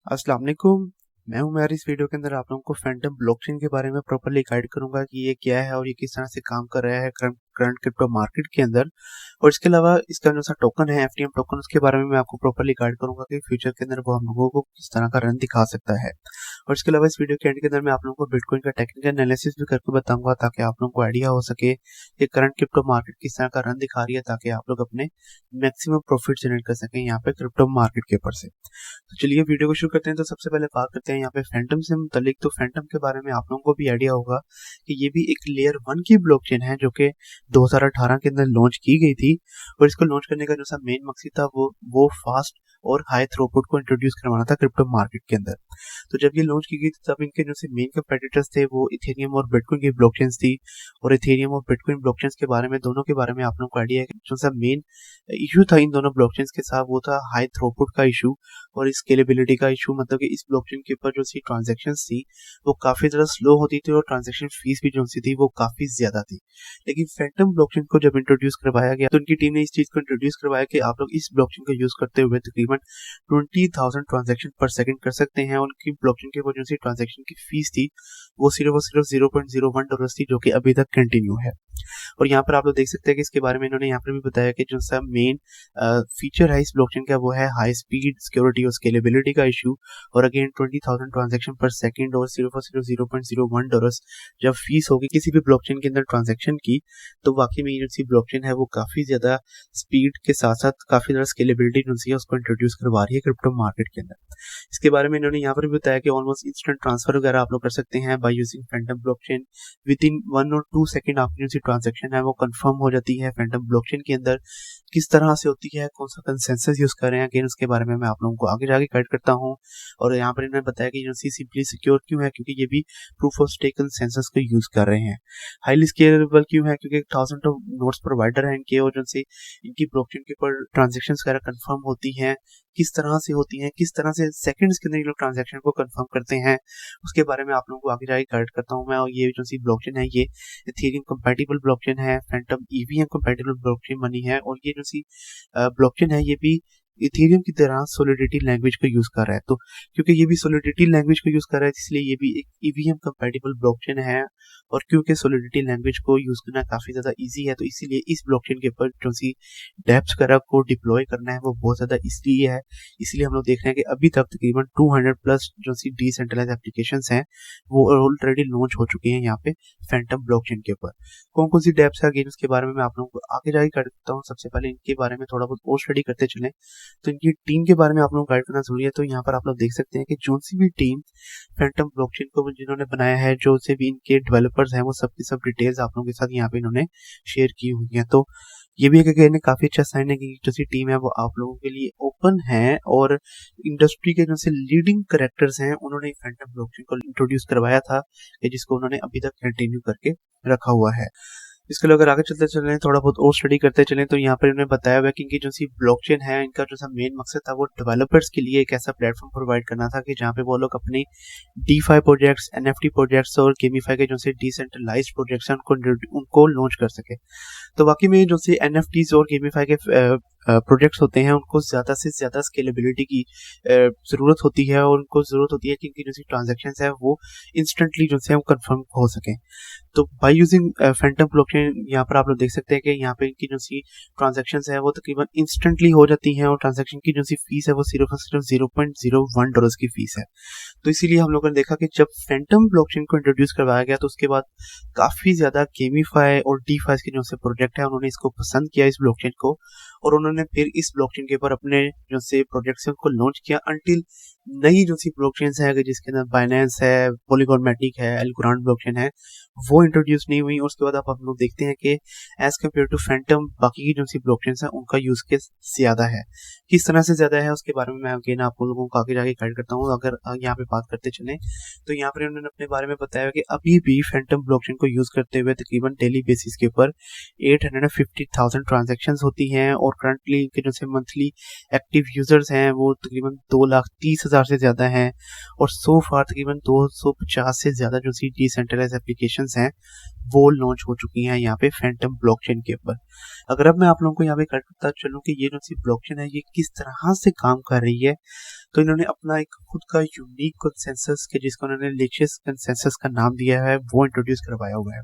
अस्सलाम वालेकुम। मैं हूं इस वीडियो के अंदर आप लोगों को फैंटम ब्लॉकचेन के बारे में प्रॉपर्ली गाइड करूंगा कि ये क्या है और ये किस तरह से काम कर रहा है करंट क्रिप्टो मार्केट के अंदर। और इसके अलावा इसका जो सा टोकन है एफटीएम टोकन, उसके बारे में मैं आपको प्रॉपर्ली गाइड करूंगा कि फ्यूचर के अंदर वो हम लोगों को किस तरह का रन दिखा सकता है। और इसके अलावा इस वीडियो के एंड के अंदर मैं आप लोगों को बिटकॉइन का टेक्निकल एनालिसिस भी करके बताऊंगा ताकि आप लोगों को आइडिया हो सके कि करंट क्रिप्टो मार्केट किस तरह का रन दिखा रही है, ताकि आप लोग अपने मैक्सिमम प्रॉफिट जनरेट कर सकें यहाँ पे क्रिप्टो मार्केट के ऊपर से। तो चलिए वीडियो को शुरू करते हैं। तो सबसे पहले बात करते हैं यहाँ पे फैंटम से मुतालिक। तो फैंटम के बारे में आप लोगों को भी आइडिया होगा कि ये भी एक लेयर 1 की ब्लॉकचेन है जो कि 2018 के अंदर लॉन्च की गई थी। और इसको लॉन्च करने का जो सा मेन मकसद था वो फास्ट और हाई थ्रूपुट को इंट्रोड्यूस करवाना था क्रिप्टो मार्केट के अंदर। तो जब ये लॉन्च की गई थी तब इनके जो से मेन कंपेटिटर्स थे वो इथेरियम और बिटकॉइन की ब्लॉकचेन्स थी। और इथेरियम और बिटकॉइन ब्लॉकचेन्स के बारे में, दोनों के बारे में आप लोगों को आइडिया है कि जो सा मेन इशू था इन दोनों ब्लॉकचेन्स के साथ वो था हाई थ्रूपुट का इशू और स्केलेबिलिटी का इशू। मतलब कि इस ब्लॉकचेन के ऊपर जो सी ट्रांजैक्शंस थी वो काफी ज्यादा स्लो होती थी और ट्रांजैक्शन फीस भी जो सी थी वो काफी ज्यादा थी। लेकिन फैंटम ब्लॉकचेन को जब इंट्रोड्यूस करवाया गया तो उनकी टीम ने इस चीज को इंट्रोड्यूस करवाया कि आप लोग इस ब्लॉकचेन का यूज करते हुए तकरीबन 20,000 ट्रांजैक्शन पर सेकंड कर सकते हैं। उनकी ब्लॉकचेन के ऊपर जो सी ट्रांजैक्शन की फीस थी वो सिर्फ और सिर्फ $0.01 थी, जो कि अभी तक कंटिन्यू है। और यहाँ पर आप लोग देख सकते हैं कि इसके बारे में इन्होंने यहाँ पर भी बताया कि जो सा मेन फीचर है इस ब्लॉकचेन का वो है हाई स्पीड, सिक्योरिटी और स्केलेबिलिटी का इशू। और अगेन 20,000 ट्रांजैक्शन पर सेकंड और सिर्फ $0.01 जब फीस होगी किसी भी ब्लॉकचेन के अंदर ट्रांजैक्शन की, तो वाकई में ये जो ब्लॉकचेन है वो काफी ज्यादा स्पीड के साथ साथ काफी ज्यादा स्केलेबिलिटी जो है उसको इंट्रोड्यूस करवा रही है क्रिप्टो मार्केट के अंदर। इसके बारे में इन्होंने यहाँ पर भी बताया कि ऑलमोस्ट इंस्टेंट ट्रांसफर वगैरह आप लोग कर सकते हैं by using Phantom blockchain. With in 1 और 2 सेकंड आपकी जो ट्रांजैक्शन है वो कंफर्म हो जाती है फैंटम ब्लॉकचेन के अंदर। किस तरह से होती है, कौन सा कंसेंसस यूज कर रहे हैं, अगेन उसके बारे में मैं आप लोगों को आगे जाके गाइड करता हूँ। और यहाँ पर इन्होंने बताया कि यूनिसी सिंपली सिक्योर क्यों है, क्योंकि ये भी प्रूफ ऑफ स्टेक कंसेंसस को यूज कर रहे हैं। हाईली स्केलेबल क्यों है, क्योंकि 1000 ऑफ नोड्स प्रोवाइडर है इनके और जिनसे इनकी ब्लॉकचेन के ऊपर ट्रांजेक्शन वगैरह कंफर्म होती हैं। किस तरह से होती हैं, किस तरह से सेकंड्स के अंदर ये लोग ट्रांजेक्शन को कंफर्म करते हैं, उसके बारे में आप लोगों को आगे जाके गाइड करता हूँ मैं। और ये जो सी ब्लॉकचेन है ये इथेरियम कंपैटिबल ब्लॉकचेन है, फैंटम ईवीएम कंपैटिबल ब्लॉकचेन बनी है। और ये जो सी ब्लॉकचेन है ये भी इथेरियम की तरह सॉलिडिटी लैंग्वेज को यूज कर रहा है। तो क्योंकि ये भी सॉलिडिटी लैंग्वेज को यूज कर रहा है इसलिए ये भी एक ईवीएम कंपैटिबल ब्लॉकचेन है। और क्योंकि सॉलिडिटी लैंग्वेज को यूज करना काफी ज्यादा इजी है तो इसीलिए इस ब्लॉकचेन के ऊपर जो सी डेप्स वगैरह को डिप्लॉय करना है वो बहुत ज्यादा इसलिए है। इसलिए हम लोग देख रहे हैं कि अभी तक तकरीबन 200 प्लस जो सी डिसेंट्रलाइज एप्लीकेशंस हैं वो ऑलरेडी लॉन्च हो चुके हैं यहाँ पे फैंटम ब्लॉकचेन के ऊपर। कौन कौन सी डेप्स है अगेन उसके बारे में मैं आप लोगों को आगे जाके करता हूँ। सबसे पहले इनके बारे में थोड़ा बहुत और स्टडी करते चलें तो इनकी टीम के बारे में आप लोगों को गाइड करना जरूरी है। तो यहाँ पर आप लोग देख सकते हैं कि जो सी भी टीम फैंटम ब्लॉकचेन को जिन्होंने बनाया है, जो से भी इनके डेवलपर्स हैं, वो सब की सब डिटेल्स आप लोगों के साथ यहाँ पे इन्होंने शेयर की हुई है। तो ये भी एक अगेन काफी अच्छा साइन है कि जो सी टीम है वो आप लोगों के लिए ओपन है और इंडस्ट्री के जो से लीडिंग करेक्टर्स हैं उन्होंने फैंटम ब्लॉकचेन को इंट्रोड्यूस करवाया था जिसको उन्होंने अभी तक कंटिन्यू करके रखा हुआ है। इसके लिए अगर आगे चलते चलें थोड़ा बहुत और स्टडी करते चलें तो यहाँ पर इन्होंने बताया हुआ है कि इनकी जो सी ब्लॉकचेन है इनका जो सा मेन मकसद था वो डेवलपर्स के लिए एक ऐसा प्लेटफॉर्म प्रोवाइड करना था कि जहाँ पे वो लोग अपने DeFi प्रोजेक्ट्स, NFT प्रोजेक्ट्स और गेमीफाई के जो से डिसेंट्रलाइज्ड प्रोजेक्ट्स हैं उनको लॉन्च कर सके। तो बाकी में जो से NFTs और गेमीफाई के प्रोजेक्ट्स होते हैं उनको ज़्यादा से ज़्यादा स्केलेबिलिटी की ज़रूरत होती है और उनको ज़रूरत होती है कि इनकी जो सी ट्रांजेक्शन है वो इंस्टेंटली जो से वो कंफर्म हो सकें। तो बाय यूजिंग फैंटम ब्लॉकचेन यहाँ पर आप लोग देख सकते हैं कि यहाँ पे इनकी जो सी ट्रांजेक्शन है वो तकरीबन इंस्टेंटली हो जाती हैं और ट्रांजेक्शन की जो सी फीस है वो सिर्फ और सिर्फ $0.01 की फीस है। तो इसीलिए हम लोगों ने देखा कि जब फैंटम ब्लॉकचेन को इंट्रोड्यूस करवाया गया तो उसके बाद काफ़ी ज़्यादा गेमीफाई और डीफाई के जो से प्रोजेक्ट है उन्होंने इसको पसंद किया इस ब्लॉकचेन को और उन्होंने फिर इस ब्लॉकचेन के ऊपर अपने जो से प्रोजेक्ट्स हैं उनको लॉन्च किया अंटिल नई जो सी ब्लॉकचेन्स है जिसके अंदर बाइनेंस है, पॉलीगॉन मैटिक है, एल्गोरांड ब्लॉकचेन है वो इंट्रोड्यूस नहीं हुई। और उसके बाद आप लोग देखते हैं कि एज कम्पेयर टू फैंटम बाकी की जो सी ब्लॉकचेन्स है उनका यूज केस ज्यादा है। किस तरह से ज्यादा है उसके बारे में मैं अगेन आप लोगों को आगे जाके गाइड करता हूँ। अगर यहाँ पे बात करते चले तो यहाँ पर उन्होंने अपने बारे में बताया कि अभी भी फैंटम ब्लॉकचेन को यूज करते हुए तकरीबन डेली बेसिस के ऊपर 850,000 ट्रांजेक्शन होती हैं और करंटली इनके जो से मंथली एक्टिव यूजर्स हैं वो तकरीबन 2,30,000 से ज्यादा हैं। और सो फार तकरीबन 250 से ज्यादा जो सी डिसेंट्रलाइज एप्लीकेशंस हैं वो लॉन्च हो चुकी हैं यहाँ पे फैंटम ब्लॉकचेन के ऊपर। अगर अब मैं आप लोगों को यहाँ पे बताता चलूँ कि ये जो सी ब्लॉकचेन है ये किस तरह से काम कर रही है, तो इन्होंने अपना एक खुद का यूनिक कंसेंसस के जिसको उन्होंने लिशियस कंसेंसस का नाम दिया है वो इंट्रोड्यूस करवाया हुआ है।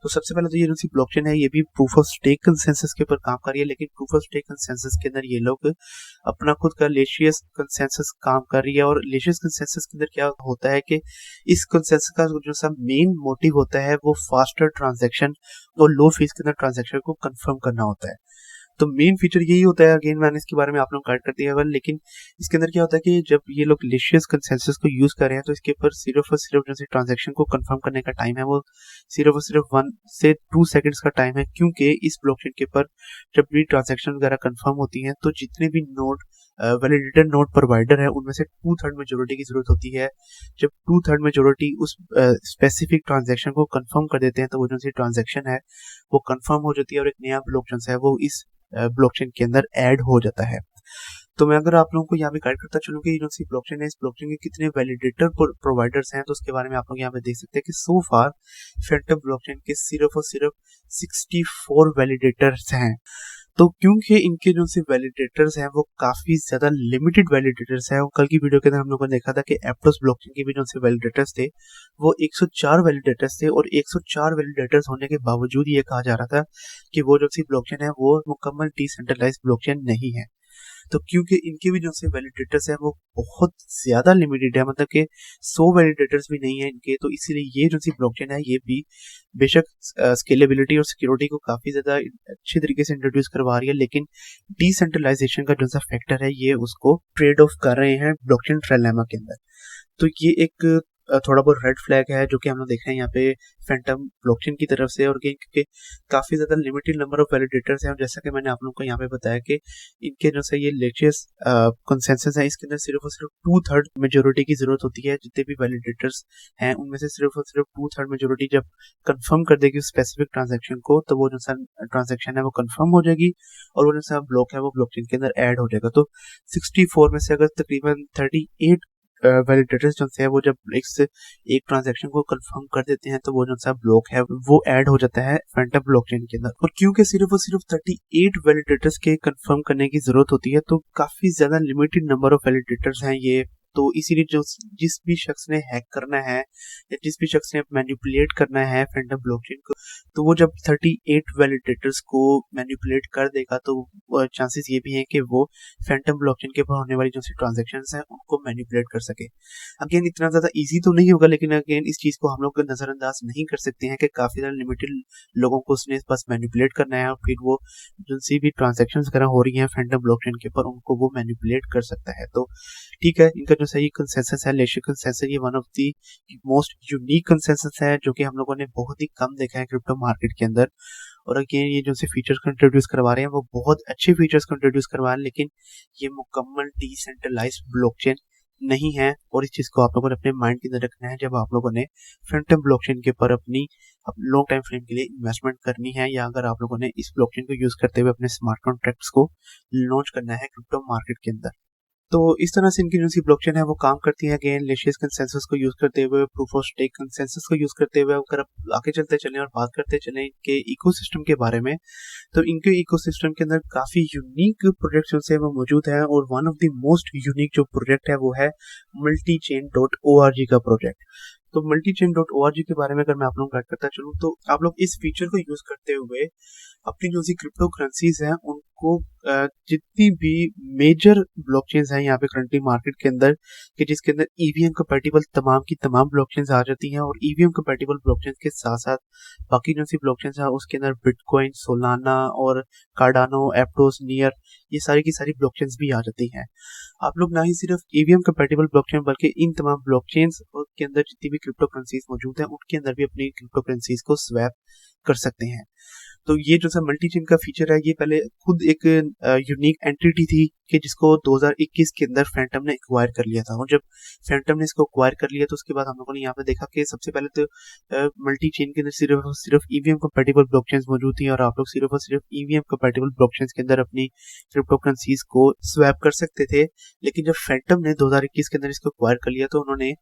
तो सबसे पहले तो ये जो सी ब्लॉकचेन है ये भी प्रूफ ऑफ स्टेक कंसेंसस के ऊपर काम कर रही है, लेकिन प्रूफ ऑफ स्टेक कंसेंसस के अंदर ये लोग अपना खुद का लिशियस कंसेंसस काम कर रही है। और लिशियस कंसेंसस के अंदर क्या होता है कि इस कंसेंसस का जो सा मेन मोटिव होता है वो फास्टर ट्रांजैक्शन और लो फीस के अंदर ट्रांजैक्शन को कंफर्म करना होता है। तो मेन फीचर यही होता है। अगेन मैंने इसके बारे में आप लोग गाइड कर दिया है, लेकिन इसके अंदर क्या होता है कि जब ये लोग लिशियस कंसेंसस को यूज कर रहे हैं तो इसके ऊपर सिर्फ और सिर्फ जो ट्रांजैक्शन को कंफर्म करने का टाइम है वो सिर्फ और सिर्फ 1 से 2 सेकंड्स का टाइम है, क्योंकि इस ब्लॉकचेन के ऊपर जब भी ट्रांजैक्शन वगैरह कंफर्म होती हैं तो जितने भी नोड वैलिडेटेड नोड प्रोवाइडर है उनमें से 2/3 मेजोरिटी की जरूरत होती है। जब 2/3 मेजोरिटी उस स्पेसिफिक ट्रांजैक्शन को कंफर्म कर देते हैं तो वो जो सी ट्रांजैक्शन है वो कंफर्म हो जाती है और एक नया ब्लॉकचेन है वो इस ब्लॉकचेन के अंदर ऐड हो जाता है। तो मैं अगर आप लोगों को यहाँ पे गाइड करता चलूँ कि जो सी ब्लॉकचेन है इस ब्लॉकचेन के कितने वैलिडेटर प्रोवाइडर्स हैं तो उसके बारे में आप लोग यहाँ पे देख सकते हैं कि सो फार फैंटम ब्लॉकचेन के सिर्फ और सिर्फ 64 वैलिडेटर्स हैं। तो क्योंकि इनके जो से वैलिडेटर्स हैं वो काफी ज्यादा लिमिटेड वैलिडेटर्स हैं, और कल की वीडियो के अंदर हम लोगों ने देखा था कि एप्टोस ब्लॉकचेन के भी जो से वैलिडेटर्स थे वो 104 वैलिडेटर्स थे, और 104 वैलिडेटर्स होने के बावजूद ये कहा जा रहा था कि वो जो सी ब्लॉकचेन है वो मुकम्मल डिसेंट्रलाइज्ड ब्लॉकचेन नहीं है। तो क्योंकि इनके भी जो से वैलिडेटर्स हैं वो बहुत ज्यादा लिमिटेड है, मतलब कि 100 वैलिडेटर्स भी नहीं है इनके, तो इसीलिए ये जो सी ब्लॉकचेन है ये भी बेशक स्केलेबिलिटी और सिक्योरिटी को काफी ज्यादा अच्छे तरीके से इंट्रोड्यूस करवा रही है, लेकिन डिसेंट्रलाइजेशन का जो सा फैक्टर है ये उसको ट्रेड ऑफ कर रहे हैं ब्लॉकचेन ट्रायलेमा के अंदर। तो ये एक थोड़ा बहुत रेड फ्लैग है जो कि हम लोग देख रहे हैं यहाँ पे फैंटम ब्लॉकचेन की तरफ से, और क्योंकि काफी ज्यादा लिमिटेड नंबर ऑफ वैलिडेटर्स हैं, और जैसा कि मैंने आप लोगों को यहाँ पे बताया कि इनके जो से ये लेटेस्ट कंसेंसस है इसके अंदर सिर्फ और सिर्फ 2/3 मेजोरिटी की जरूरत होती है। जितने भी वैलिडेटर्स हैं उनमें से सिर्फ और सिर्फ 2/3 मेजोरिटी जब कंफर्म कर देगी स्पेसिफिक ट्रांजेक्शन को तो वो जो सा ट्रांजेक्शन है वो कंफर्म हो जाएगी और वो जो सा ब्लॉक है वो ब्लॉकचेन के अंदर ऐड हो जाएगा। तो 64 में से अगर तकरीबन 38 वैलिडेटर्स जो है वो जब एक ट्रांजैक्शन को कंफर्म कर देते हैं तो वो जो सा ब्लॉक है वो ऐड हो जाता है फैंटम ब्लॉकचेन के अंदर। और क्योंकि सिर्फ और सिर्फ 38 वैलिडेटर्स के कंफर्म करने की जरूरत होती है तो काफी ज्यादा लिमिटेड नंबर ऑफ वैलिडेटर्स हैं ये, तो इसीलिए जो जिस भी शख्स ने हैक करना है या जिस भी शख्स ने मैनिपुलेट करना है फैंटम ब्लॉकचेन को, तो वो जब 38 वैलिडेटर्स को मैनिपुलेट कर देगा तो चांसेस ये भी हैं कि वो फैंटम ब्लॉकचेन के ऊपर होने वाली जो सी ट्रांजैक्शंस हैं उनको मैनिपुलेट कर सके। अगेन इतना ज्यादा इजी तो नहीं होगा, लेकिन अगेन इस चीज को हम लोग नजरअंदाज नहीं कर सकते हैं कि काफी ज्यादा लिमिटेड लोगों को उसने बस मैनिपुलेट करना है और फिर वो जो सी भी ट्रांजेक्शन वगैरह हो रही है फैंटम ब्लॉकचेन के ऊपर उनको वो मैनिपुलेट कर सकता है। तो ठीक है, इनका जो सही कंसेंसस है लेशियस कंसेंसस, ये one of the most unique consensus है जो कि हम लोगों ने बहुत ही कम देखा है क्रिप्टो मार्केट के अंदर। और अगेन ये जो से फीचर्स को इंट्रोड्यूस करवा रहे हैं वो बहुत अच्छे फीचर्स को इंट्रोड्यूस करवा रहे हैं, लेकिन ये मुकम्मल डिसेंट्रलाइज्ड ब्लॉकचेन नहीं है। और इस चीज को आप लोगों ने अपने माइंड के अंदर रखना है जब आप लोगों ने फैंटम ब्लॉकचेन के ऊपर अपनी लॉन्ग टाइम फ्रेम के लिए इन्वेस्टमेंट करनी है, या अगर आप लोगों ने इस ब्लॉकचेन को यूज करते हुए अपने स्मार्ट कॉन्ट्रैक्ट्स को लॉन्च करना है क्रिप्टो मार्केट के अंदर। तो इस तरह से इनकी जो सी ब्लॉकचेन है वो काम करती है। अगेन लेशियस कंसेंसस को यूज करते हुए, प्रूफ ऑफ स्टेक कंसेंसस को यूज करते हुए, अगर आप आगे चलते चलें और बात करते चलें इनके इकोसिस्टम के बारे में, तो इनके इकोसिस्टम के अंदर काफी यूनिक प्रोजेक्ट जो है वो मौजूद है। और one of the most unique जो प्रोजेक्ट है वो है multichain.org का प्रोजेक्ट। तो multichain.org के बारे में अगर मैं आप लोगों को गाइड करता चलूँ तो आप लोग इस फीचर को यूज करते हुए अपनी जो सी क्रिप्टो करेंसीज हैं उनको जितनी भी मेजर ब्लॉकचेन्स हैं यहाँ पे करंटली मार्केट के अंदर कि जिसके अंदर ईवीएम कंपैटिबल तमाम की तमाम ब्लॉकचेन्स आ जाती हैं, और ईवीएम कंपैटिबल ब्लॉकचेन्स के साथ साथ बाकी जो सी ब्लॉकचेन्स हैं उसके अंदर बिटकॉइन, सोलाना और कार्डानो, एप्टोस, नियर, ये सारी की सारी ब्लॉकचेन्स भी आ जाती हैं। आप लोग ना ही सिर्फ ईवीएम कंपैटिबल ब्लॉकचेन बल्कि इन तमाम ब्लॉकचेन्स के अंदर जितनी भी क्रिप्टो करेंसीज मौजूद हैं उनके अंदर भी अपनी क्रिप्टो करेंसीज को स्वैप कर सकते हैं। तो ये जो सा मल्टी चेन का फीचर है ये पहले खुद एक यूनिक एंटिटी थी कि जिसको 2021 के अंदर फैंटम ने एक्वायर कर लिया था। और जब फैंटम ने इसको एक्वायर कर लिया तो उसके बाद हम लोगों ने यहाँ पे देखा कि सबसे पहले तो मल्टी चेन के अंदर सिर्फ और सिर्फ ईवीएम कंपैटिबल ब्लॉकचेन्स मौजूद थी और आप लोग सिर्फ और सिर्फ ईवीएम कंपैटिबल ब्लॉकचेन्स के अंदर अपनी क्रिप्टो करेंसीज को स्वैप कर सकते थे। लेकिन जब फैंटम ने 2021 के अंदर इसको एक्वायर कर लिया तो उन्होंने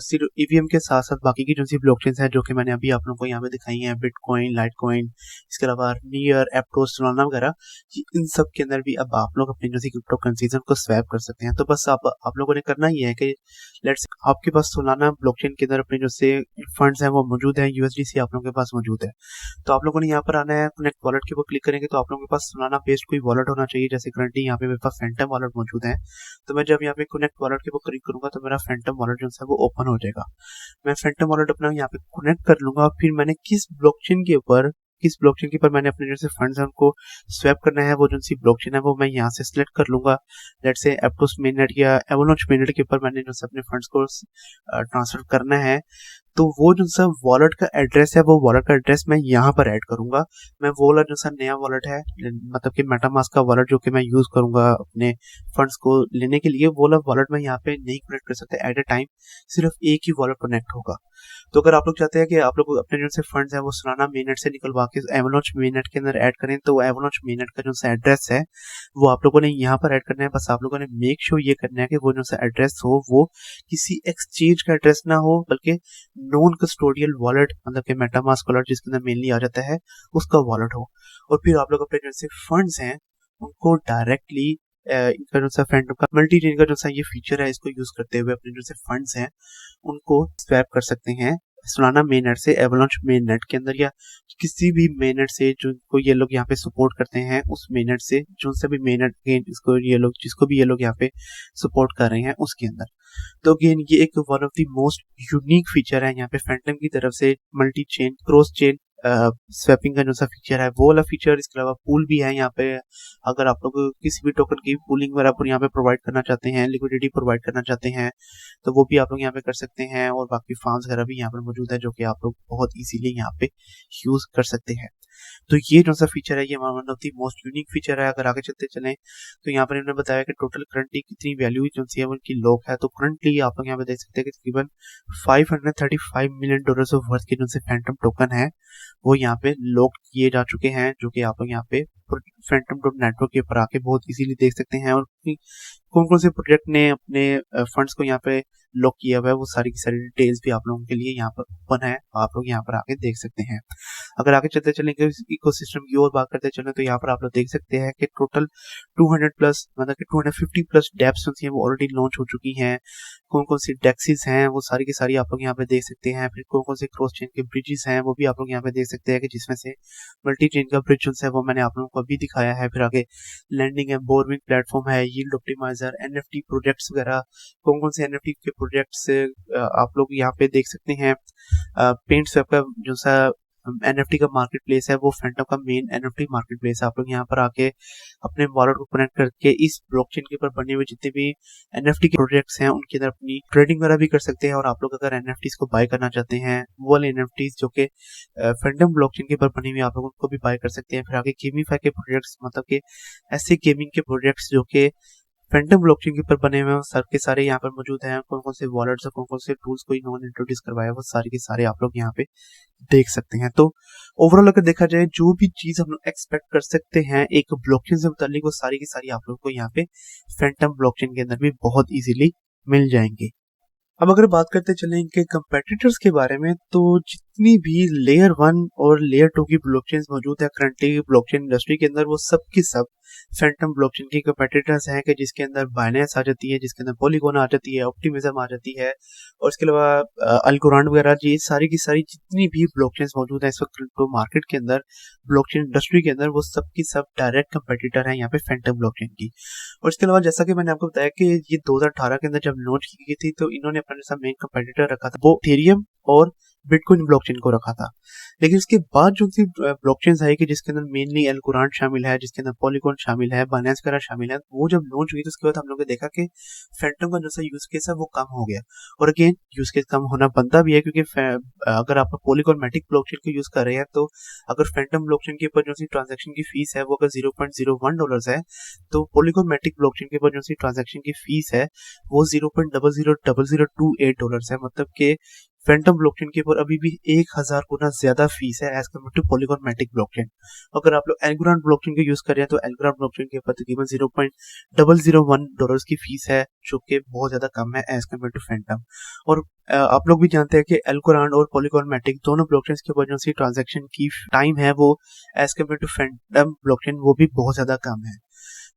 सिर्फ ईवीएम के साथ साथ बाकी की जो सी ब्लॉकचेन्स हैं जो कि मैंने अभी आप लोगों को यहाँ पे दिखाई हैं, बिटकॉइन, लाइटकॉइन, इसके अलावा नियर, एप्टोस, सोलाना वगैरह, इन सब के अंदर भी अब आप लोग अपनी जो सी क्रिप्टो करेंसीज को स्वैप कर सकते हैं। तो बस आप लोगों ने करना ही है कि लेट्स आपके पास सोलाना ब्लॉकचेन के अंदर अपने जो से फंड्स हैं वो मौजूद है, यूएसडीसी आप लोगों के पास मौजूद है। तो आप लोगों ने यहाँ पर आना है, कनेक्ट वॉलेट के ऊपर क्लिक करेंगे तो आप लोगों के पास सोलाना बेस्ड कोई वॉलेट होना चाहिए। जैसे करंटली यहाँ पे मेरे पास फैंटम वॉलेट मौजूद है, तो मैं जब यहाँ पे कनेक्ट वॉलेट के ऊपर क्लिक करूंगा तो मेरा फैंटम वॉलेट जो है वो ओपन हो जाएगा। मैं फैंटम वॉलेट अपना यहाँ पे कनेक्ट कर लूंगा और फिर मैंने किस ब्लॉकचेन के ऊपर मैंने अपने जो से फंड्स हैं उनको स्वैप करना है, वो जो सी ब्लॉकचेन है वो मैं यहाँ से सिलेक्ट कर लूंगा। लेट्स से एप्टोस मेननेट या एवोलांच मेननेट के ऊपर मैंने जो से अपने फंड्स को ट्रांसफर करना है। तो वो जो सा वॉलेट का एड्रेस है वो वॉलेट का एड्रेस मैं यहाँ पर ऐड करूंगा। मैं वो वाला जो सा नया वॉलेट है, मतलब कि मेटामास्क का वॉलेट जो कि मैं यूज करूंगा अपने फंड्स को लेने के लिए, वो वाला वॉलेट मैं यहाँ पे नहीं कनेक्ट कर सकता एट ए टाइम, सिर्फ एक ही वॉलेट कनेक्ट होगा। तो अगर आप लोग चाहते हैं कि आप लोग अपने जो से फंड्स है वो सोलाना मेननेट से निकलवा के एवोलांच मेननेट के अंदर ऐड करें, तो एवोलांच मेननेट का जो सा एड्रेस है वो आप लोगों ने यहाँ पर ऐड करना है। बस आप लोगों ने मेक श्योर ये करना है कि वो जो सा एड्रेस हो वो किसी एक्सचेंज का एड्रेस ना हो, बल्कि नॉन कस्टोडियल वॉलेट, मतलब कि मेटामास्क वॉलेट जिसके अंदर मेनली आ जाता है, उसका वॉलेट हो। और फिर आप लोग अपने जैसे फंड्स हैं उनको डायरेक्टली इनका जो सा फैंटम का मल्टी चेन का जो सा ये फीचर है इसको यूज करते हुए अपने जो से फंड्स हैं उनको स्वैप कर सकते हैं सोलाना मेननेट से एवोलांच मेननेट के अंदर, या किसी भी मेननेट से जिनको ये लोग यहाँ पे सपोर्ट करते हैं उस मेननेट से, जो से भी मेननेट इसको ये लोग जिसको भी ये लोग यहाँ पे सपोर्ट कर रहे हैं उसके अंदर। तो अगेन ये एक one of the most unique feature है यहाँ पे फैंटम की तरफ से, multi chain cross chain swapping का जो सा फीचर है वो वाला फीचर। इसके अलावा पूल भी है यहाँ पे, अगर आप लोग किसी भी टोकन की पूलिंग वगैरह पर यहाँ पे प्रोवाइड करना चाहते हैं, लिक्विडिटी प्रोवाइड करना चाहते हैं, तो वो भी आप लोग यहाँ पे कर सकते हैं। और बाकी फार्म्स वगैरह भी यहाँ पर मौजूद है जो कि आप लोग बहुत इजीली यहाँ पे यूज कर सकते हैं। तो ये जो सा फीचर है ये one of the most unique feature है। अगर आगे चलते चलें तो यहाँ पर इन्होंने बताया कि टोटल करंटली कितनी वैल्यू जो सी है उनकी लॉक है। तो करंटली आप लोग यहाँ पे देख सकते हैं कि तकरीबन $535 मिलियन ऑफ वर्थ के जो से फैंटम टोकन है वो यहाँ पे लॉक किए जा चुके हैं, जो कि आप लोग यहाँ पे फैंटम डॉट नेटवर्क के ऊपर आके बहुत इजीली देख सकते हैं। और कौन कौन से प्रोजेक्ट ने अपने फंड्स को यहाँ पे लॉक किया हुआ है वो सारी की सारी डिटेल्स भी आप लोगों के लिए यहाँ पर ओपन है, आप लोग यहाँ पर आके देख सकते हैं। अगर आगे चलते चलेंगे इकोसिस्टम की और बात करते चलें तो यहाँ पर आप लोग देख सकते हैं कि टोटल 200 प्लस मतलब कि 250 प्लस डेप्स हैं वो ऑलरेडी लॉन्च हो चुकी हैं। कौन कौन सी डेक्सिस हैं वो सारी की सारी आप लोग यहाँ पे देख सकते हैं। फिर कौन कौन से क्रॉस चेन के ब्रिजेस हैं वो भी आप लोग यहाँ पे देख सकते हैं कि जिसमें से मल्टी चेन का ब्रिज है वो मैंने आप लोगों को अभी दिखाया है। फिर आगे लैंडिंग है, बोरविंग प्लेटफॉर्म है, यील्ड ऑप्टिमाइजर, एनएफटी प्रोजेक्ट्स वगैरह, कौन कौन से एनएफटी के प्रोजेक्ट्स आप लोग यहाँ पे देख सकते हैं। पेंट स्वैप का जो सा एनएफटी का मार्केट प्लेस है वो फैंटम का मेन एनएफटी मार्केट प्लेस है। आप लोग यहाँ पर आके अपने वॉलेट को कनेक्ट करके इस ब्लॉकचेन के ऊपर बने हुए जितने भी एनएफटी के प्रोजेक्ट्स हैं उनके अंदर अपनी ट्रेडिंग वगैरह भी कर सकते हैं। और आप लोग अगर एनएफटीज को बाय करना चाहते हैं वो वाले एनएफटीज जो कि फैंटम ब्लॉकचेन के ऊपर बने हुए आप लोग उनको भी बाय कर सकते हैं। फिर आगे गेमिफाई के प्रोजेक्ट्स, मतलब कि ऐसे गेमिंग के प्रोजेक्ट्स जो कि फैंटम ब्लॉकचेन के ऊपर बने हुए हैं सर के सारे यहाँ पर मौजूद हैं। कौन कौन से वॉलेट्स और कौन कौन से टूल्स को इन्होंने इंट्रोड्यूस करवाया वो सारे के सारे आप लोग यहाँ पे देख सकते हैं। तो ओवरऑल अगर देखा जाए जो भी चीज हम लोग एक्सपेक्ट कर सकते हैं एक ब्लॉकचेन से मुतालिक वो सारी की सारी आप लोग को यहाँ पे फैंटम ब्लॉकचेन के अंदर भी बहुत इजीली मिल जाएंगे। अब अगर बात करते चलें इनके कंपेटिटर्स के बारे में, तो जितनी भी लेयर 1 और लेयर 2 की ब्लॉकचेन्स मौजूद है करंटली ब्लॉकचेन इंडस्ट्री के अंदर वो सब की सब फैंटम ब्लॉकचेन की कंपेटिटर्स हैं कि जिसके अंदर बाइनेंस आ जाती है, जिसके अंदर पॉलीगॉन आ जाती है, ऑप्टिमिज्म आ जाती है, और इसके अलावा अल्गोरांड वगैरह, ये सारी की सारी जितनी भी ब्लॉकचेन्स मौजूद है इस वक्त क्रिप्टो मार्केट के अंदर ब्लॉकचेन इंडस्ट्री के अंदर वो सब की सब डायरेक्ट कंपेटिटर है यहाँ पे फैंटम ब्लॉकचेन की। और इसके अलावा जैसा कि मैंने आपको बताया कि ये 2018 के अंदर जब लॉन्च की गई थी तो इन्होंने अपना जैसा मेन कंपेटिटर रखा था वो इथेरियम और बिटकॉइन ब्लॉकचेन को रखा था। लेकिन इसके बाद जो सी ब्लॉकचेन आई कि जिसके अंदर मेनली एल्गोरांड शामिल है, जिसके अंदर पॉलीगॉन शामिल है, बाइनेंस वगैरह शामिल है, वो जब लॉन्च हुई तो उसके बाद हम लोगों ने देखा कि फैंटम का जो सा यूज केस है वो कम हो गया। और अगेन यूज केस कम होना बनता भी है क्योंकि अगर आप पॉलीगॉन मैटिक ब्लॉकचेन को यूज कर रहे हैं तो अगर फैंटम ब्लॉकचेन के ऊपर जो सी ट्रांजेक्शन की फीस है वो अगर $0.01 है, तो पॉलीगॉन मैटिक ब्लॉकचेन के ऊपर जो सी ट्रांजेक्शन की फीस है वो $0.000028 है। मतलब कि फैंटम ब्लॉकचेन के ऊपर अभी भी 1000 गुना ज्यादा फीस है as compared to Polygon Matic blockchain. अगर आप लोग एल्गोरांड ब्लॉकचेन को यूज कर रहे हैं तो एल्गोरांड ब्लॉकचेन के ऊपर तकरीबन $0.001 की फीस है, जो कि बहुत ज्यादा कम है एज कम्पेयर टू फैंटम। और आप लोग भी जानते हैं कि एल्गोरांड और पॉलीगॉन मैटिक दोनों ब्लॉकचेन के ऊपर जो सी ट्रांजेक्शन की टाइम है वो as compared to Fantom blockchain वो भी बहुत ज्यादा कम है।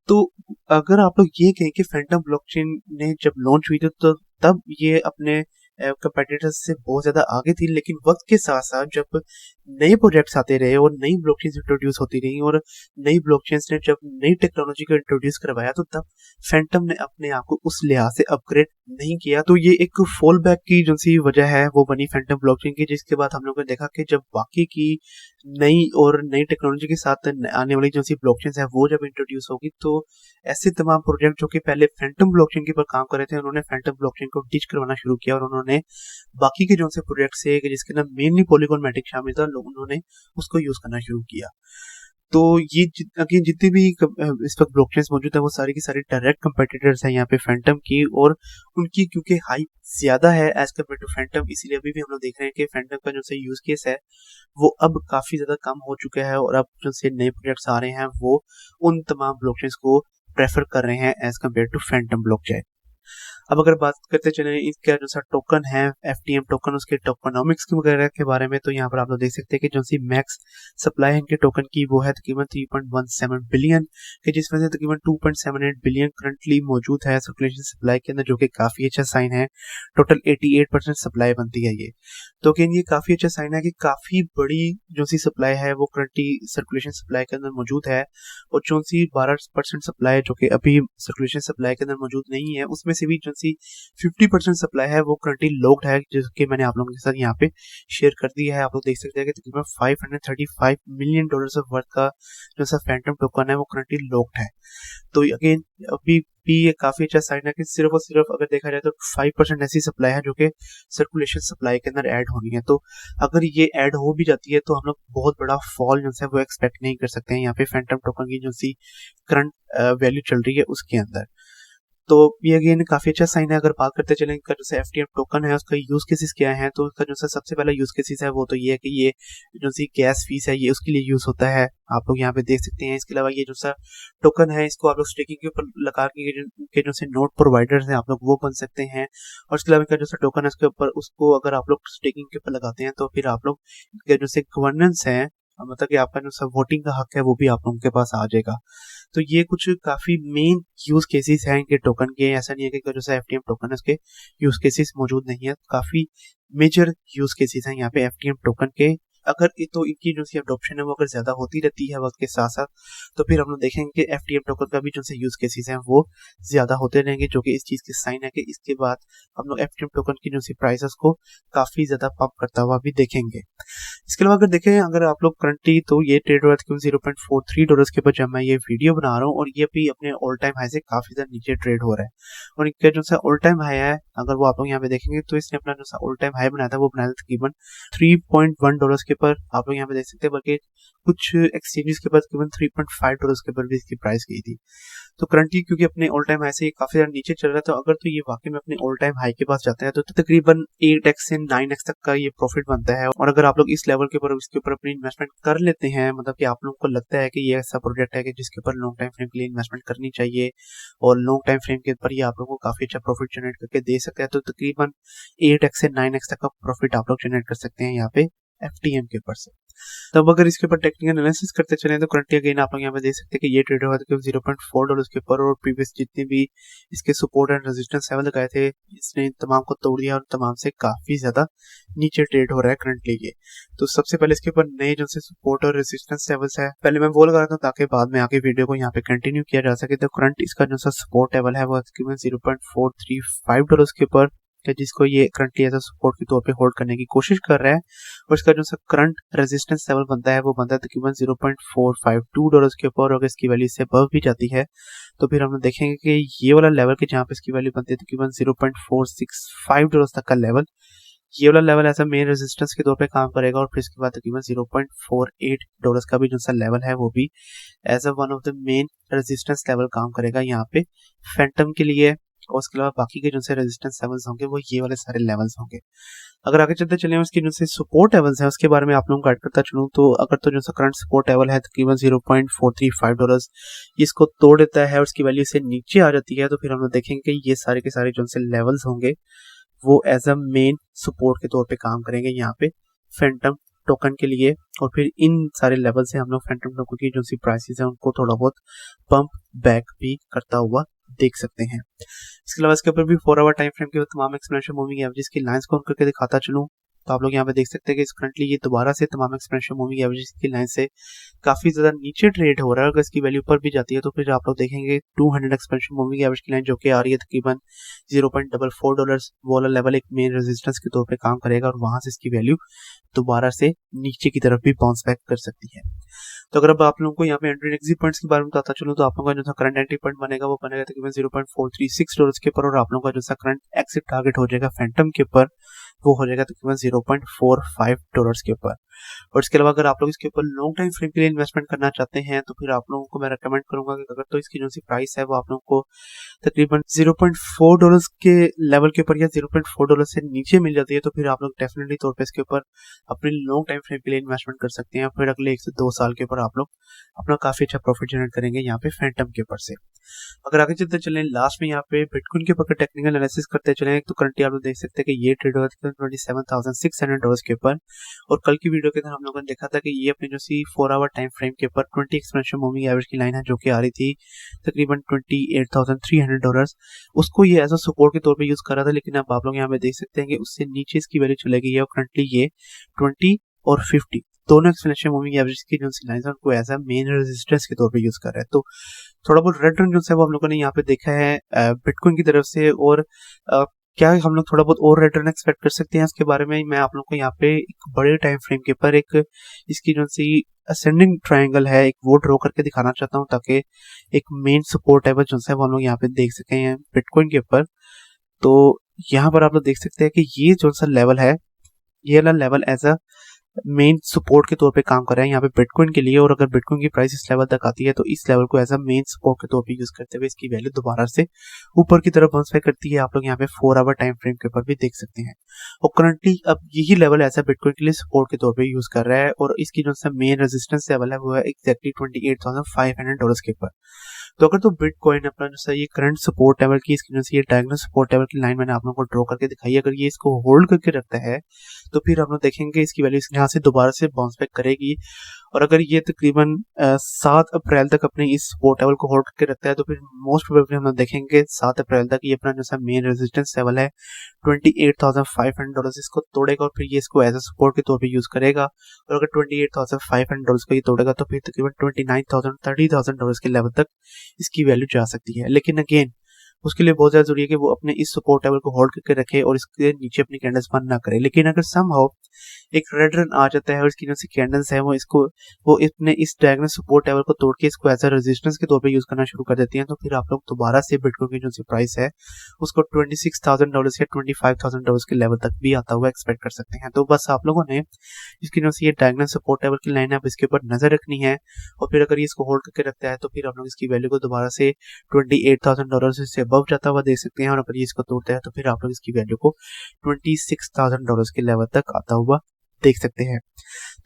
तो अगर आप लोग ये कहें कि फैंटम ब्लॉकचेन ने जब लॉन्च हुई थी तो तब ये अपने कंपेटिटर्स से बहुत ज्यादा आगे थी, लेकिन वक्त के साथ साथ जब नए प्रोजेक्ट्स आते रहे और नई ब्लॉकचेन्स इंट्रोड्यूस होती रही और नई ब्लॉकचेन्स ने जब नई टेक्नोलॉजी को इंट्रोड्यूस करवाया तो तब फैंटम ने अपने आप को उस लिहाज से अपग्रेड नहीं किया। तो ये एक फॉल बैक की जो सी वजह है वो बनी फैंटम ब्लॉकचेन की, जिसके बाद हम लोगों ने देखा कि जब बाकी की नई टेक्नोलॉजी के साथ आने वाली जो सी ब्लॉकचेन्स है वो जब इंट्रोड्यूस होगी तो ऐसे तमाम प्रोजेक्ट जो कि पहले फैंटम ब्लॉकचेन के ऊपर काम कर रहे थे उन्होंने फैंटम ब्लॉकचेन को डिच करवाना शुरू किया और उन्होंने बाकी के जो से प्रोजेक्ट्स है जिसके अंदर मेनली पॉलीगॉन मैटिक शामिल था उन्होंने उसको यूज करना शुरू किया। तो ये अगेन जितने भी इस वक्त ब्लॉकचेन्स मौजूद है वो सारी की सारी डायरेक्ट कंपेटिटर्स हैं यहाँ पे फैंटम की, और उनकी क्योंकि हाइप ज्यादा है एज कम्पेयर टू फैंटम, इसीलिए अभी भी हम लोग देख रहे हैं कि फैंटम का जो से यूज केस है वो अब काफी ज्यादा कम हो चुका है और अब जो से नए प्रोजेक्ट्स आ रहे हैं वो उन तमाम ब्लॉकचेन्स को प्रेफर कर रहे हैं as compared to Fantom blockchain. अब अगर बात करते चले इसका जो सा टोकन है FTM टोकन, उसके टोकनॉमिक्स के वगैरह के बारे में, तो यहाँ पर आप लोग देख सकते हैं कि जो सी मैक्स सप्लाई है इनके टोकन की वो है तकरीबन 3.17 बिलियन कि जिसमें से तकरीबन 2.78 बिलियन करंटली मौजूद है सर्कुलेशन सप्लाई के अंदर, जो कि काफी अच्छा साइन है। टोटल 88% सप्लाई बनती है ये, तो अगेन ये काफी अच्छा साइन है कि काफी बड़ी जो सी सप्लाई है वो करंटली सर्कुलेशन सप्लाई के अंदर मौजूद है। और जो सी 12% सप्लाई जो कि अभी सर्कुलेशन सप्लाई के अंदर मौजूद नहीं है उसमें से भी जो सी 50% सप्लाई है वो करंटली लॉक्ड है, जिसके मैंने आप लोगों के साथ यहाँ पे शेयर कर दिया है। आप लोग देख सकते हैं कि तकरीबन $535 मिलियन ऑफ वर्थ का जो सा फैंटम टोकन है वो करंटली लॉक्ड है। तो अगेन अभी भी ये काफी अच्छा साइन है कि सिर्फ और सिर्फ अगर देखा जाए तो 5% ऐसी सप्लाई है जो कि सर्कुलेशन सप्लाई के अंदर ऐड होनी है। तो अगर ये ऐड हो भी जाती है तो हम लोग बहुत बड़ा फॉल जो है वो एक्सपेक्ट नहीं कर सकते हैं यहाँ पे फैंटम टोकन की जो सी करंट वैल्यू चल रही है उसके अंदर। तो ये अगेन काफी अच्छा साइन है। अगर बात करते चलें इनका जैसे FTM टोकन है उसका यूज केसेस क्या है, तो उसका जो सबसे पहला यूज केसेस है वो तो ये है कि ये जो सी गैस फीस है ये उसके लिए यूज होता है, आप लोग यहाँ पे देख सकते हैं। इसके अलावा ये जो सा टोकन है इसको आप लोग स्टेकिंग के ऊपर लगा के जो से नोड प्रोवाइडर्स हैं आप लोग वो बन सकते हैं। और इसके अलावा इनका जो सा टोकन है उसके ऊपर उसको अगर आप लोग स्टेकिंग के ऊपर लगाते हैं तो फिर आप लोग इनके जो से गवर्नेंस है, मतलब कि आपका जो सब वोटिंग का हक है वो भी आप लोगों के पास आ जाएगा। तो ये कुछ काफी मेन यूज केसेस हैं इनके टोकन के, ऐसा नहीं है कि जो सा FTM टोकन है उसके यूज केसेस मौजूद नहीं है, काफी मेजर यूज केसेस हैं यहाँ पे FTM टोकन के। अगर ये तो इनकी जो सी अडोप्शन है वो अगर ज्यादा होती रहती है वक्त के साथ साथ तो फिर हम लोग देखेंगे कि FTM टोकन का भी जो से यूज केसेस हैं वो ज्यादा होते रहेंगे, जो कि इस चीज की साइन है कि इसके बाद हम लोग FTM टोकन की जो सी प्राइसेस को काफी ज्यादा पंप करता हुआ भी देखेंगे। इसके अलावा अगर देखें अगर आप लोग करंटली तो ये ट्रेड हो रहा है $0.43 के ऊपर जब मैं ये वीडियो बना रहा हूँ और ये भी अपने ऑल टाइम हाई से काफी ज्यादा नीचे ट्रेड हो रहा है। और इनका जो सा ऑल टाइम हाई है अगर वो आप लोग यहाँ पे देखेंगे तो इसने अपना जो सा ऑल टाइम हाई बनाया था वो बनाया था तकरीबन $3.1 के ऊपर, आप लोग यहाँ पे देख सकते हैं। बल्कि कुछ एक्सचेंजेस के बाद तकरीबन $3.5 के ऊपर भी इसकी प्राइस गई थी। तो करंटली क्योंकि अपने ऑल टाइम हाई से काफी ज्यादा नीचे चल रहा था, अगर तो ये वाकई में अपने ऑल टाइम हाई के पास जाता है तो तकरीबन 8x से 9x तक का ये प्रॉफिट बनता है। और अगर आप लोग इस लेवल के ऊपर इसके ऊपर अपनी इन्वेस्टमेंट कर लेते हैं, मतलब कि आप लोगों को लगता है कि ये ऐसा प्रोजेक्ट है कि जिसके ऊपर लॉन्ग टाइम फ्रेम के लिए इन्वेस्टमेंट करनी चाहिए और लॉन्ग टाइम फ्रेम के ऊपर ये आप लोगों को काफी अच्छा प्रॉफिट जनरेट करके दे सकता है, तो तकरीबन 8x से 9x तक का प्रॉफिट आप लोग जनरेट कर सकते हैं यहाँ पे FTM के ऊपर से। तब अगर इसके ऊपर टेक्निकल एनालिसिस करते चले तो करंटली अगेन आप लोग यहाँ पे देख सकते हैं कि ये ट्रेड हुआ था $0.4 के ऊपर और प्रीवियस जितने भी इसके सपोर्ट एंड रेजिस्टेंस लेवल लगाए थे इसने तमाम को तोड़ दिया और तमाम से काफी ज्यादा नीचे ट्रेड हो रहा है करंटली ये। तो सबसे पहले इसके ऊपर नए जो से सपोर्ट और रेजिस्टेंस लेवल्स है पहले मैं वो लगा रहा था ताकि बाद में आगे वीडियो को यहाँ पे कंटिन्यू किया जा सके। तो करंट इसका जो सा सपोर्ट लेवल है वो तकरीबन $0.435 के ऊपर कि जिसको ये करंटली एज अ सपोर्ट के तौर पे होल्ड करने की कोशिश कर रहा है, और इसका जो सा करंट रेजिस्टेंस लेवल बनता है वो बनता है तकरीबन $0.452 के ऊपर। अगर इसकी वैल्यू इससे अबव भी जाती है तो फिर हम देखेंगे कि ये वाला लेवल के जहाँ पे इसकी वैल्यू बनती है तकरीबन $0.465 तक का लेवल, ये वाला लेवल ऐसा मेन रेजिस्टेंस के तौर पे काम करेगा, और फिर इसके बाद तकरीबन $0.48 का भी जो सा लेवल है वो भी as a one of the main resistance level काम करेगा यहाँ पे फैंटम के लिए। और उसके अलावा बाकी के जो से रेजिस्टेंस लेवल्स होंगे वो ये वाले सारे लेवल्स होंगे। अगर आगे चलते चले उसकी जो से सपोर्ट लेवल्स है उसके बारे में आप लोगों को गाइड करता चलूँ, तो अगर तो जो सा करंट सपोर्ट लेवल है तकरीबन $0.435, इसको तोड़ देता है और उसकी वैल्यू से नीचे आ जाती है, तो फिर हम लोग देखेंगे कि ये सारे के सारे जो से लेवल्स होंगे वो एज अ मेन सपोर्ट के तौर पे काम करेंगे यहाँ पे फैंटम टोकन के लिए। और फिर इन सारे लेवल से हम लोग फैंटम टोकन की जो सी प्राइसेस है उनको थोड़ा बहुत पंप बैक भी करता हुआ देख सकते हैं। इसके अलावा इसके ऊपर भी 4 आवर टाइम फ्रेम के तमाम एक्सपोनेंशियल मूविंग एवरेज की लाइंस को उन करके दिखाता चलूँ, तो आप लोग यहाँ पे देख सकते हैं कि करंटली ये दोबारा से तमाम एक्सपोनेंशियल मूविंग एवरेज की लाइन से काफी ज्यादा नीचे ट्रेड हो रहा है। अगर इसकी वैल्यू ऊपर भी जाती है तो फिर आप लोग देखेंगे 200 एक्सपोनेंशियल मूविंग एवरेज की लाइन जो कि आ रही है तकरीबन $0.44, वो वाला लेवल एक मेन रेजिस्टेंस के तौर पे काम करेगा, और वहां से इसकी वैल्यू दोबारा से नीचे की तरफ भी बाउंस बैक कर सकती है। तो अगर अब आप लोगों को यहाँ पे एंट्री एग्जिट पॉइंट्स के बारे में बताता चलूँ, तो आप लोगों का जो सा करंट एंट्री पॉइंट बनेगा वो बनेगा तकरीबन $0.436 के ऊपर, और आप लोगों का जो सा करंट एक्सिट टारगेट हो जाएगा फैंटम के ऊपर वो हो जाएगा तकरीबन $0.45 के ऊपर। और इसके अलावा अगर आप लोग इसके ऊपर लॉन्ग टाइम फ्रेम के लिए इन्वेस्टमेंट करना चाहते हैं तो फिर आप लोगों को मैं रेकमेंड करूंगा कि अगर तो इसकी जो सी प्राइस है वो आप लोगों को तकरीबन $0.4 के लेवल के ऊपर या $0.4 से नीचे मिल जाती है, तो फिर आप लोग डेफिनेटली तौर पे इसके ऊपर अपनी लॉन्ग टाइम फ्रेम के लिए इन्वेस्टमेंट कर सकते हैं। फिर अगले 1 से 2 साल के ऊपर आप लोग अपना काफी अच्छा प्रॉफिट जनरेट करेंगे यहाँ पे फैंटम के ऊपर से। अगर आगे चलते चलें लास्ट में यहाँ पे बिटकॉइन के ऊपर टेक्निकल एनालिसिस करते चले, तो करंटली आप लोग देख सकते हैं कि ये ट्रेड हो रहा है $27,600 के ऊपर, और कल की वीडियो के अंदर हम लोगों ने देखा था कि ये अपनी जो सी 4 आवर टाइम फ्रेम के ऊपर 20 एक्सपोनेंशियल मूविंग एवरेज की लाइन है जो कि आ रही थी तकरीबन $28,300, उसको ये एज अ सपोर्ट के तौर पे यूज कर रहा था। लेकिन अब आप लोग यहाँ पे देख सकते हैं कि उससे नीचे इसकी वैल्यू चले गई है, और करंटली ये 20 और 50 दोनों एक्सपोनेंशियल मूविंग एवरेज की जो लाइन है उनको एज अ मेन रेजिस्टेंस के तौर पे यूज कर रहा है। तो थोड़ा बहुत रेड रन जो है वो हम लोगों ने यहाँ पे देखा है बिटकॉइन की तरफ से, और क्या हम लोग थोड़ा बहुत और रेड रन एक्सपेक्ट कर सकते हैं इसके बारे में मैं आप लोगों को यहाँ पे एक बड़े टाइम फ्रेम के ऊपर एक इसकी जो सी असेंडिंग ट्रायंगल है एक वो ड्रॉ करके दिखाना चाहता हूँ, ताकि एक मेन सपोर्ट है वो जो है वो हम लोग यहाँ पे देख सके हैं बिटकॉइन के ऊपर। तो यहाँ पर आप लोग देख सकते हैं कि ये जो सा लेवल है ये वाला level as a main support के तौर पे काम कर रहा है यहाँ पे बिटकॉइन के लिए, और अगर बिटकॉइन की प्राइस इस लेवल तक आती है तो इस लेवल को एज अ मेन सपोर्ट के तौर पे यूज करते हुए इसकी वैल्यू दोबारा से ऊपर की तरफ बाउंस बैक करती है। आप लोग यहाँ पे 4 आवर टाइम फ्रेम के ऊपर भी देख सकते हैं, और करंटली अब यही लेवल ऐसा बिटकॉइन के लिए सपोर्ट के तौर पे यूज कर रहा है, और इसकी जो सा मेन रेजिस्टेंस लेवल है वो है एक्जैक्टली $28,500 के ऊपर। तो अगर तो बिटकॉइन अपना जो ये करंट सपोर्ट लेवल की इसकी जो ये डायगोनल सपोर्ट लेवल की लाइन मैंने आप लोगों को ड्रॉ करके दिखाई, अगर ये इसको होल्ड करके रखता है तो फिर हम लोग देखेंगे इसकी वैल्यू यहाँ से दोबारा से बाउंस बैक करेगी, और अगर ये तकरीबन 7 अप्रैल तक अपने इस सपोर्ट लेवल को होल्ड करके रखता है तो फिर मोस्ट प्रोबेबली हम लोग देखेंगे 7 अप्रैल तक ये अपना जो मेन रेजिस्टेंस लेवल है $28,500 इसको तोड़ेगा, और फिर ये इसको एज अ सपोर्ट के तौर पे यूज करेगा, और अगर $28,500 को ये तोड़ेगा तो फिर तकरीबन $29,000-30,000 के लेवल तक इसकी वैल्यू जा सकती है। लेकिन अगेन उसके लिए बहुत ज्यादा जरूरी है कि वो अपने इस सपोर्ट लेवल को होल्ड करके रखे और इसके नीचे अपनी कैंडल्स बंद ना करे। लेकिन अगर समहाउ एक रेड रन आ जाता है और इसकी जो सी कैंडल्स है वो अपने इस डायगोनल सपोर्ट लेवल को तोड़ के इसको एज अ रेजिस्टेंस के तौर पे यूज करना शुरू कर देती हैं, तो फिर आप लोग दोबारा से बिटकॉइन की जो सी प्राइस है उसको $26,000 या $25,000 के लेवल तक भी आता हुआ एक्सपेक्ट कर सकते हैं। तो बस आप लोगों ने इसकी जो सी ये डायगोनल सपोर्ट लेवल की लाइन है इसके ऊपर नजर रखनी है, और फिर अगर ये इसको होल्ड करके रखता है तो फिर आप लोग इसकी वैल्यू को दोबारा से $28,000 से अबव जाता हुआ देख सकते हैं, और अगर ये इसको तोड़ता है तो फिर आप लोग इसकी वैल्यू को $26,000 के लेवल तक आता हुआ देख सकते हैं।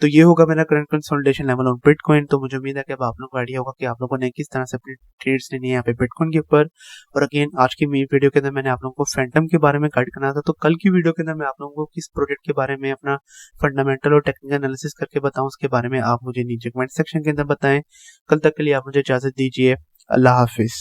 तो ये होगा मेरा current consolidation level on bitcoin. तो मुझे उम्मीद है कि अब आप लोगों को आइडिया होगा कि आप लोगों ने किस तरह से अपनी ट्रेड्स लेनी है यहाँ पे बिटकॉइन के ऊपर। और अगेन आज की मेरी वीडियो के अंदर मैंने आप लोगों को फैंटम के बारे में गाइड करना था, तो कल की वीडियो के अंदर मैं आप लोगों को किस प्रोजेक्ट के बारे में अपना फंडामेंटल और टेक्निकल एनालिसिस करके बताऊं उसके बारे में आप मुझे नीचे कमेंट सेक्शन के अंदर बताएं। कल तक के लिए आप मुझे इजाजत दीजिए। अल्लाह हाफिज।